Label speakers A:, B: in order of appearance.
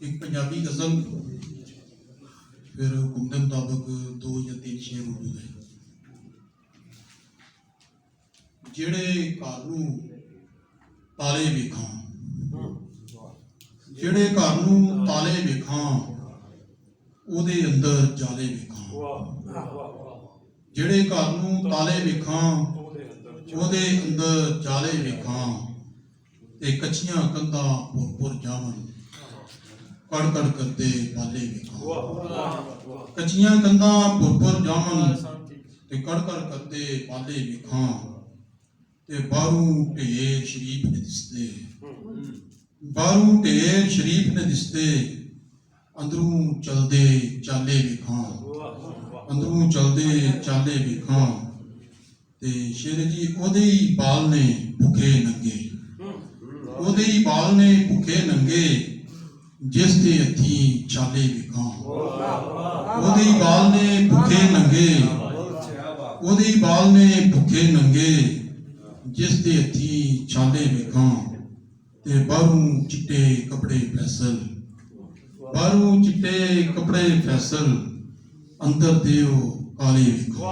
A: एक पंजाबी गज़ल, फिर हुक्म के मुताबिक 2 या 3 शेर उर्दू दे। ਜਿਹੜੇ ਘਰ ਨੂੰ ਤਾਲੇ ਵੇਖਾਂ, ਜਿਹੜੇ ਘਰ ਨੂੰ ਤਾਲੇ ਵੇਖਾਂ ਉਹਦੇ ਅੰਦਰ ਜਾਲੇ ਵੇਖਾਂ, ਜਿਹੜੇ ਘਰ ਨੂੰ ਤਾਲੇ ਵੇਖਾਂ ਉਹਦੇ ਅੰਦਰ ਜਾਲੇ ਵੇਖਾਂ, ਤੇ ਕੱਚੀਆਂ ਕੰਧਾਂ ਪੁਰ ਜਾਵਣ ਕੜ ਕੜ ਕਰਦੇ ਬਾਲੇ ਵੇਖਾਂ, ਕੱਚੀਆਂ ਕੰਧਾਂ ਪੁਰ ਜਾਵਣ ਤੇ ਕੜ ਕੜ ਕਰਦੇ ਬਾਲੇ ਵੇਖਾਂ, ਤੇ ਬਾਹਰੋਂ ਢੇਰ ਸ਼ਰੀਫ ਨੇ ਦਿਸਦੇ, ਬਾਹਰੋਂ ਢੇਰ ਸ਼ਰੀਫ ਨੇ ਦਿਸਦੇ, ਅੰਦਰੋਂ ਚਲਦੇ ਚਾਲੇ ਵੇਖਾਂ, ਅੰਦਰੋਂ ਚਲਦੇ ਚਾਲੇ ਵੇਖਾਂ, ਤੇ ਸ਼ੇਰ ਜੀ ਉਹਦੇ ਹੀ ਬਾਲ ਨੇ ਭੁੱਖੇ ਨੰਗੇ, ਉਹਦੇ ਹੀ ਬਾਲ ਨੇ ਭੁੱਖੇ ਨੰਗੇ, ਜਿਸ ਦੇ ਹੱਥੀਂ ਚਾਲੇ ਵੇਖਾਂ, ਉਹਦੇ ਹੀ ਬਾਲ ਨੇ ਭੁੱਖੇ ਨੰਗੇ, ਉਹਦੇ ਹੀ ਬਾਲ ਨੇ ਭੁੱਖੇ ਨੰਗੇ, ਜਿਸ ਦੇ ਹੱਥੀਂ ਛਾਲੇ ਵੇਖਾਂ, ਤੇ ਬਾਹਰੋਂ ਚਿੱਟੇ ਕੱਪੜੇ ਫੈਸਲ, ਬਾਹਰੋਂ ਚਿੱਟੇ ਕੱਪੜੇ ਫੈਸਲ, ਅੰਦਰ ਦੇ ਉਹ ਕਾਲੇ ਵੇਖਾਂ।